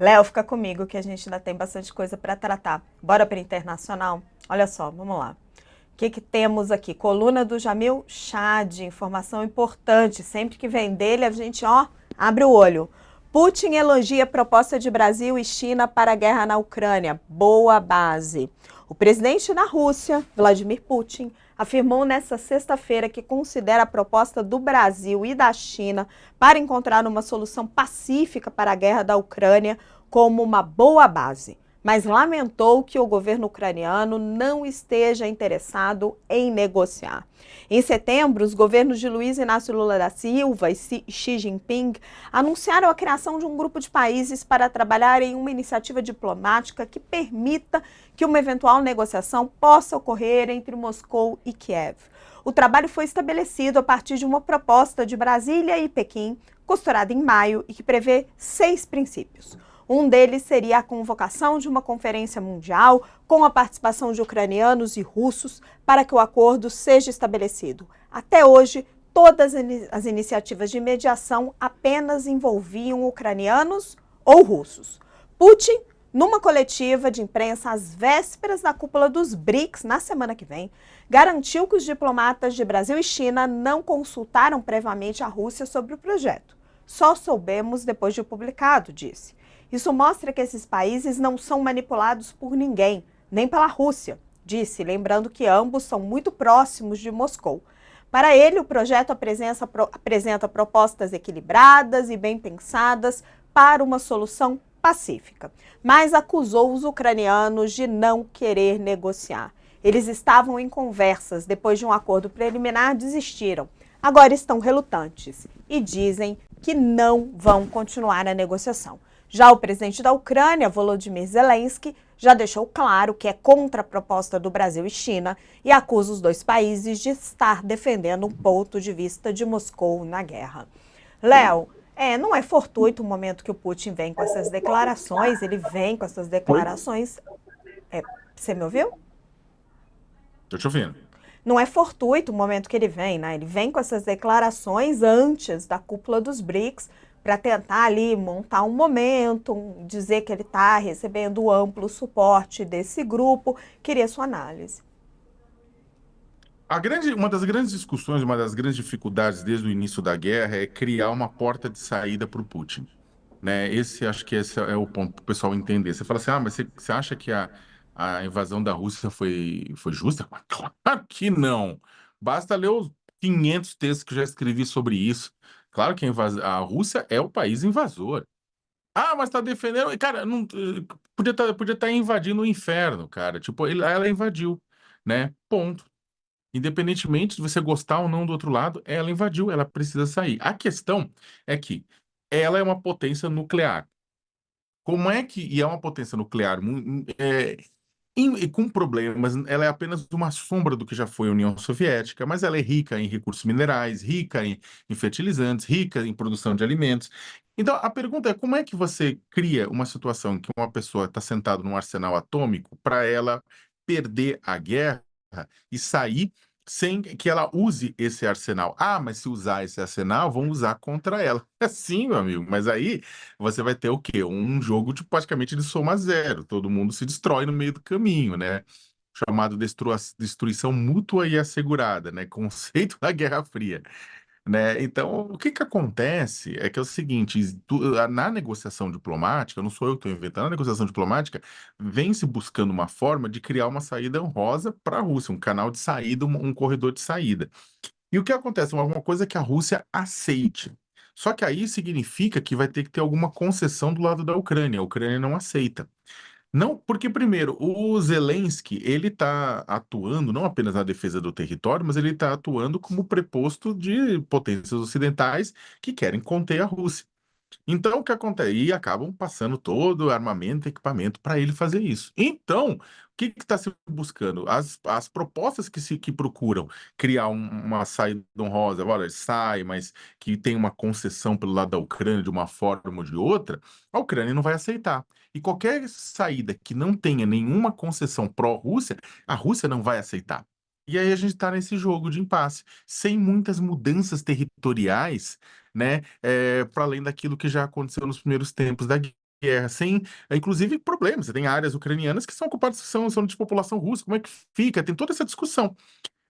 Léo, fica comigo que a gente ainda tem bastante coisa para tratar. Bora para internacional? Olha só, vamos lá. O que, que temos aqui? Coluna do Jamil Chad, informação importante. Sempre que vem dele, a gente, abre o olho. Putin elogia a proposta de Brasil e China para a guerra na Ucrânia. Boa base. O presidente da Rússia, Vladimir Putin, afirmou nesta sexta-feira que considera a proposta do Brasil e da China para encontrar uma solução pacífica para a guerra da Ucrânia como uma boa base, mas lamentou que o governo ucraniano não esteja interessado em negociar. Em setembro, os governos de Luiz Inácio Lula da Silva e Xi Jinping anunciaram a criação de um grupo de países para trabalhar em uma iniciativa diplomática que permita que uma eventual negociação possa ocorrer entre Moscou e Kiev. O trabalho foi estabelecido a partir de uma proposta de Brasília e Pequim, costurada em maio e que prevê 6 princípios. Um deles seria a convocação de uma conferência mundial com a participação de ucranianos e russos para que o acordo seja estabelecido. Até hoje, todas as iniciativas de mediação apenas envolviam ucranianos ou russos. Putin, numa coletiva de imprensa às vésperas da cúpula dos BRICS, na semana que vem, garantiu que os diplomatas de Brasil e China não consultaram previamente a Rússia sobre o projeto. Só soubemos depois de publicado, disse. Isso mostra que esses países não são manipulados por ninguém, nem pela Rússia, disse, lembrando que ambos são muito próximos de Moscou. Para ele, o projeto apresenta propostas equilibradas e bem pensadas para uma solução pacífica, mas acusou os ucranianos de não querer negociar. Eles estavam em conversas, depois de um acordo preliminar, desistiram. Agora estão relutantes e dizem que não vão continuar a negociação. Já o presidente da Ucrânia, Volodymyr Zelensky, já deixou claro que é contra a proposta do Brasil e China e acusa os dois países de estar defendendo um ponto de vista de Moscou na guerra. Léo, não é fortuito o momento que o Putin vem com essas declarações, ele vem com essas Oi? declarações. Você me ouviu? Tô te ouvindo. Não é fortuito o momento que ele vem, né? Ele vem com essas declarações antes da cúpula dos BRICS para tentar ali montar um momento, dizer que ele está recebendo amplo suporte desse grupo. Queria sua análise. Uma das grandes discussões, uma das grandes dificuldades desde o início da guerra é criar uma porta de saída para o Putin, né? Acho que esse é o ponto para o pessoal entender. Você fala assim, mas você acha que a invasão da Rússia foi justa? Mas claro que não. Basta ler os 500 textos que eu já escrevi sobre isso. Claro que a Rússia é o país invasor. Ah, mas tá defendendo. Cara, não, podia estar invadindo o inferno, cara. Tipo, ela invadiu, né? Ponto. Independentemente de você gostar ou não do outro lado, ela invadiu, ela precisa sair. A questão é que ela é uma potência nuclear. Como é que. E é uma potência nuclear e com problemas, ela é apenas uma sombra do que já foi a União Soviética, mas ela é rica em recursos minerais, rica em fertilizantes, rica em produção de alimentos. Então, a pergunta é: como é que você cria uma situação em que uma pessoa está sentada num arsenal atômico para ela perder a guerra e sair sem que ela use esse arsenal? Ah, mas se usar esse arsenal, vão usar contra ela. Sim, meu amigo, mas aí você vai ter o quê? Um jogo de praticamente de soma zero. Todo mundo se destrói no meio do caminho, né? Chamado destruição mútua e assegurada, né? Conceito da Guerra Fria, né? Então, o que que acontece é que é o seguinte, na negociação diplomática, não sou eu que estou inventando, a negociação diplomática vem se buscando uma forma de criar uma saída honrosa para a Rússia, um canal de saída, um corredor de saída. E o que acontece? Uma coisa que a Rússia aceite. Só que aí significa que vai ter que ter alguma concessão do lado da Ucrânia. A Ucrânia não aceita. Não, porque primeiro, o Zelensky, ele está atuando não apenas na defesa do território, mas ele está atuando como preposto de potências ocidentais que querem conter a Rússia. Então, o que acontece? E acabam passando todo o armamento e equipamento para ele fazer isso. Então, o que está se buscando? As propostas que procuram criar uma saída honrosa, olha, sai, mas que tem uma concessão pelo lado da Ucrânia de uma forma ou de outra, a Ucrânia não vai aceitar. E qualquer saída que não tenha nenhuma concessão pró-Rússia, a Rússia não vai aceitar. E aí a gente está nesse jogo de impasse, sem muitas mudanças territoriais, né? Para além daquilo que já aconteceu nos primeiros tempos da guerra. guerra, sem, inclusive, problemas. Você tem áreas ucranianas que são ocupadas, são de população russa. Como é que fica? Tem toda essa discussão.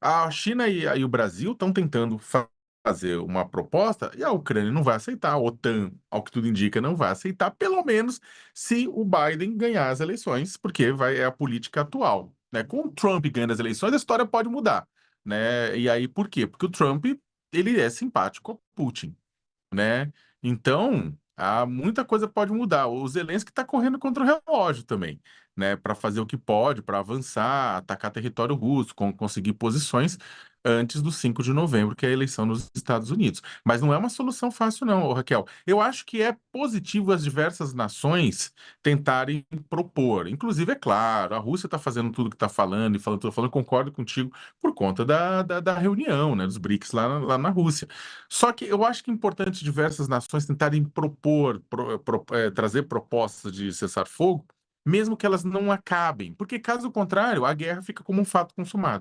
A China e o Brasil estão tentando fazer uma proposta e a Ucrânia não vai aceitar, a OTAN, ao que tudo indica, não vai aceitar, pelo menos se o Biden ganhar as eleições, porque é a política atual, né? Com o Trump ganhando as eleições, a história pode mudar, né? E aí, por quê? Porque o Trump, ele é simpático ao Putin, né? Então, muita coisa pode mudar. O Zelensky está correndo contra o relógio também, né? Para fazer o que pode, para avançar, atacar território russo, conseguir posições antes do 5 de novembro, que é a eleição nos Estados Unidos. Mas não é uma solução fácil, não, ô, Raquel. Eu acho que é positivo as diversas nações tentarem propor. Inclusive, é claro, a Rússia está fazendo tudo que está falando e falando tudo, falando, concordo contigo, por conta da reunião, né, dos BRICS lá na Rússia. Só que eu acho que é importante diversas nações tentarem trazer propostas de cessar-fogo, mesmo que elas não acabem, porque caso contrário, a guerra fica como um fato consumado.